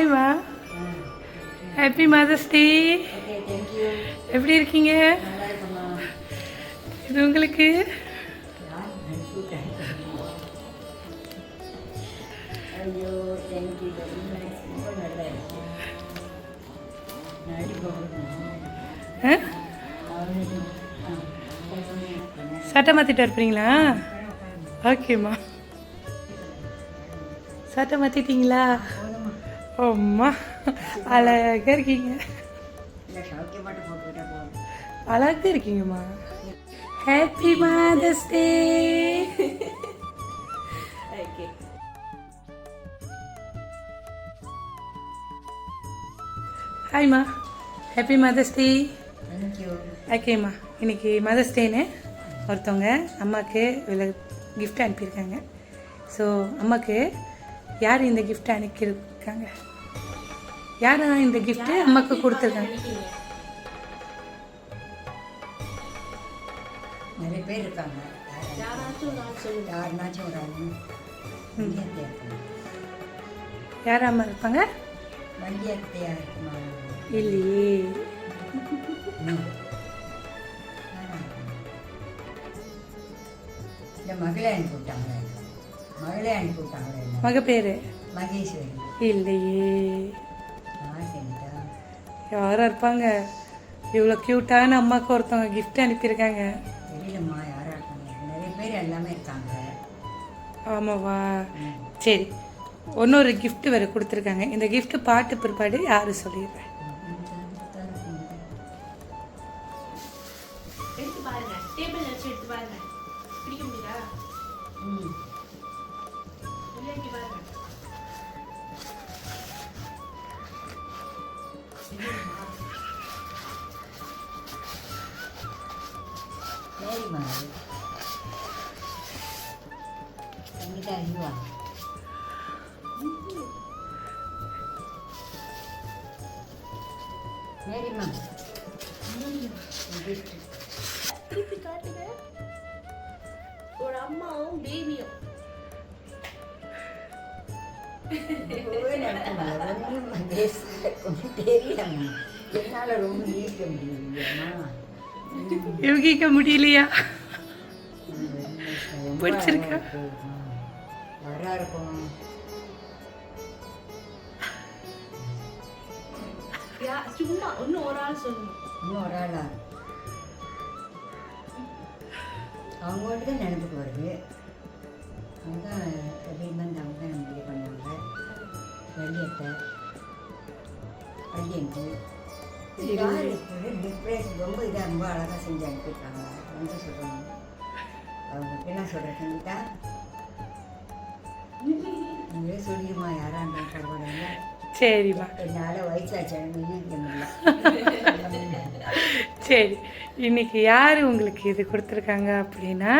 ஹாய்மா, happy mother's day. Okay, thank you. எப்படி இருக்கீங்க? நல்லா இருக்குமா? இது உங்களுக்கு. ஐயோ, தேங்க்யூ. ரொம்ப நைஸ், ரொம்ப நல்லா இருக்கும். நாடி போகணும். சட்டை மாற்றிட்டு இருப்பீங்களா? ஓகேம்மா. சட்டை மாற்றிட்டீங்களா? அம்மா அழகாக இருக்கீங்க. இல்லை, ஷவுக்கிய மட்டும் போட்டுக்கிட்டா போதும். அழகாக இருக்கீங்கம்மா. Happy mother's day. Okay. ஹாய்மா, happy mother's டே. தேங்க்யூ. ஓகேம்மா, இன்னைக்கு மதர்ஸ் டேன்னு ஒருத்தவங்க அம்மாவுக்கு இவ்வளோ கிஃப்ட் அனுப்பியிருக்காங்க. ஸோ அம்மாவுக்கு யார் இந்த கிஃப்ட் அனுப்பியிருக்காங்க? யார் இந்த கிஃப்ட்டு அம்மாவுக்கு கொடுத்துருக்காங்க? நிறைய பேர் இருக்காங்க. யாருனாச்சும் ஒரு ஆள் வண்டியத்தையா இருக்குமா? யார் அம்மா இருப்பாங்க? வண்டியத்தையா இருக்குமா? இல்லையே. இந்த மகளே அனுப்பி விட்டாங்களே, மகளே அனுப்பி விட்டாங்களே. மக பேர் மகேஸ்வரி. இல்லையே. சரிதா. யாராக இருப்பாங்க? இவ்வளோ க்யூட்டான அம்மாவுக்கு ஒருத்தவங்க கிஃப்ட் அனுப்பியிருக்காங்க. தெரியலம்மா, யாராக இருக்காங்க? நிறைய பேர் எல்லாமே இருக்காங்க. ஆமாவா? சரி, இன்னொரு gift வேறு கொடுத்துருக்காங்க. இந்த gift பாட்டு பிற்பாடு யார் சொல்லிடுறேன். எடுத்து பாருங்க, டேபிள் வச்சு எடுத்து பாருங்க. பிடிக்க முடியுதா? இல்ல, இங்க பாருங்க. சரிம்மா, சங்கீதா அறிவா. சரிம்மா, திருப்பி காட்டுங்க. ஒரு அம்மாவும் பேபியும். தெரியலம்மா, என்னால் ரொம்ப ஈர்க்க முடியலையம்மா. யோகிக்க முடியலையா? பிடிச்சிருக்கா? யாரா இருக்கும்? சும்மா இன்னும் ஒரு ஆள் சொல்லணும். இன்னும் ஒரு ஆளா? அவங்க மட்டும் தான் நினைப்புக்கு வருது. அவங்க தான் ரீமந்த், அவங்க தான் நம்ம இது பண்ணாங்க. வள்ளியத்தை வள்ளியங்கு யார் டிப்ரெஷன் ரொம்ப இதாக ரொம்ப அழகாக செஞ்சு அனுப்பியிருக்காங்க. வந்து சொல்கிறாங்க. அவங்களுக்கு என்ன சொல்கிற சங்கீதா? நீங்களே சொல்லிடுமா, யாராக இருந்தாலும் பரவாயில்ல. சரிம்மா. என்னால் வயசாச்சான்னு ஈர்க்க முடியல. சரி, இன்னைக்கு யார் உங்களுக்கு இது கொடுத்துருக்காங்க அப்படின்னா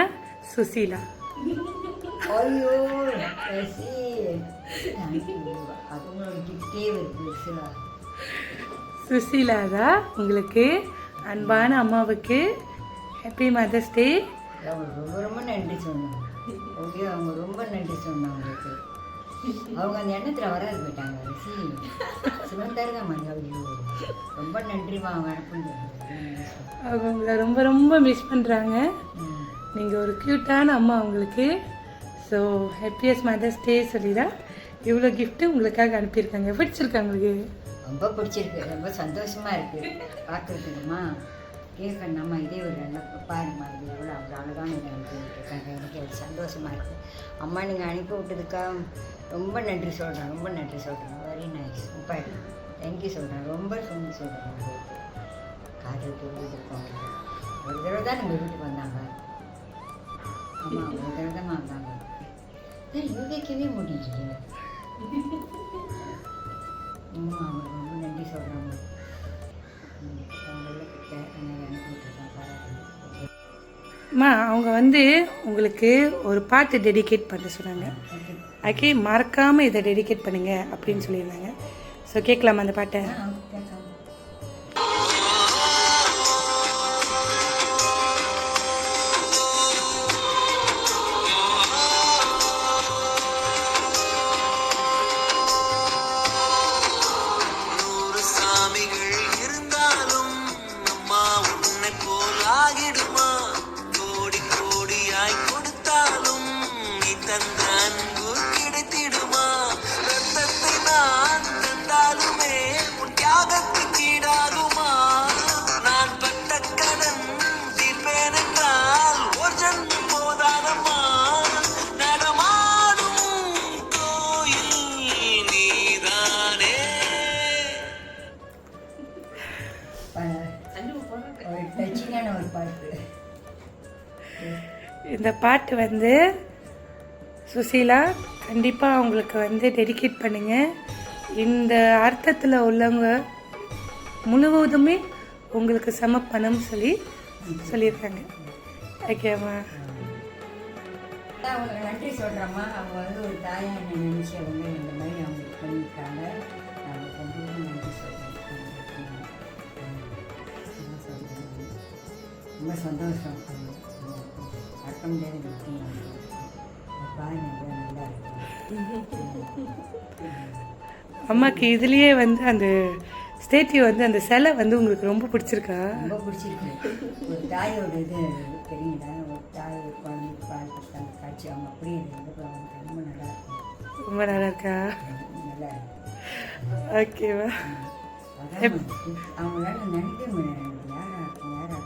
சுசீலா. ஐயோ, அவங்களோட கிஃப்டே வருது. சுசீலா தான் உங்களுக்கு அன்பான அம்மாவுக்கு ஹாப்பி மதர்ஸ் டே. அவங்க ரொம்ப ரொம்ப நன்றி சொன்னாங்க. ஓகே, அவங்க ரொம்ப நன்றி சொன்னாங்க அவங்களுக்கு. அவங்க அந்த எண்ணத்தில் வராது போயிட்டாங்க. சிவந்தாரு தான் மஞ்சள். ஐயோ, ரொம்ப நன்றிமா, அவங்க அனுப்புங்க. அவங்க உங்களை ரொம்ப ரொம்ப மிஸ் பண்ணுறாங்க. நீங்கள் ஒரு க்யூட்டான அம்மா அவங்களுக்கு. ஸோ ஹாப்பியஸ்ட் மதர்ஸ் டே சொல்லிதான் இவ்வளோ கிஃப்ட்டு உங்களுக்காக அனுப்பியிருக்காங்க. பிடிச்சிருக்காங்க உங்களுக்கு? ரொம்ப பிடிச்சிருக்கு, ரொம்ப சந்தோஷமாக இருக்குது பார்க்குறதுக்குமா. கேட்கணும்மா, இதே ஒரு நல்லா பாருமா, இது எவ்வளோ அவ்வளோ அழகான இதை அனுப்பி விட்டுருக்காங்க. எனக்கு எவ்வளோ சந்தோஷமாக இருக்குது. அம்மா, நீங்கள் அனுப்பி விட்டதுக்கா ரொம்ப நன்றி சொல்கிறேன், ரொம்ப நன்றி சொல்கிறேன். Very nice. இப்போ தேங்க்யூ சொல்கிறேன், ரொம்ப சொல்லி சொல்கிறேன். உங்களுக்கு காதலுக்கு இருக்கும். ஒரு தடவை தான் நம்ம வீட்டுக்கு வந்தாங்க. ஆமாம், ஒரு தடவை தான் வந்தாங்க. யோகிக்கவே முடியலையே. ஆமாம், அவங்க ரொம்ப நன்றி சொல்கிறாங்க. அம்மா, அவங்க வந்து உங்களுக்கு ஒரு பாட்டு டெடிகேட் பண்ண சொன்னாங்க. ஓகே, மறக்காமல் இதை டெடிகேட் பண்ணுங்க அப்படின்னு சொல்லியிருந்தாங்க. ஸோ கேட்கலாமா அந்த பாட்டை? இந்த பாட்டு வந்து சுசீலா கண்டிப்பாக அவங்களுக்கு வந்து டெடிகேட் பண்ணுங்க. இந்த அர்த்தத்தில் உள்ளவங்க முழுவதுமே உங்களுக்கு சமர்ப்பணம் சொல்லியிருக்காங்க. ஓகேம்மா. அவங்களுக்கு நன்றி சொல்கிறேம்மா. அவங்க வந்து ஒரு தாயாக என்னை நினச்சி அவங்க இந்த மாதிரி அவங்களுக்கு பண்ணியிருக்காங்க. அவங்களுக்கு ரொம்ப நன்றி சொல்கிறேன். ரொம்ப சந்தோஷம். மறக்க முடியாத விஷயம். பாருங்க நல்லா இருக்கு. அம்மாக்கு இதுலேயே வந்து அந்த ஸ்டேட்யூ வந்து அந்த சிலை வந்து உங்களுக்கு ரொம்ப பிடிச்சிருக்கா? ரொம்ப பிடிச்சிருக்கு. ஒரு தாயோட இது தெரியுங்களா, ஒரு தாய் குழந்தைக்கு பால் கொடுத்த அந்த காட்சி அவங்க அப்படியே ரொம்ப நல்லா இருக்கும். ரொம்ப நல்லா இருக்கா? நல்லா இருக்கு. ஓகேவா. அவங்களால நினைக்க முடியாது யாரா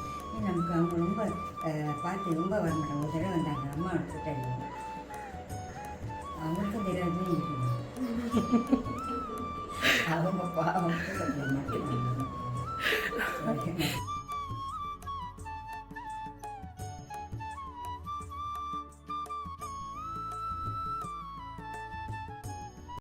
நமக்கு. அவங்க ரொம்ப பார்த்து ரொம்ப வர மாட்டாங்க. ஒரு தடவை வந்தாங்க அம்மா கூட்டாளி. அவங்களுக்கும் தெரியாது அவங்க பாவம்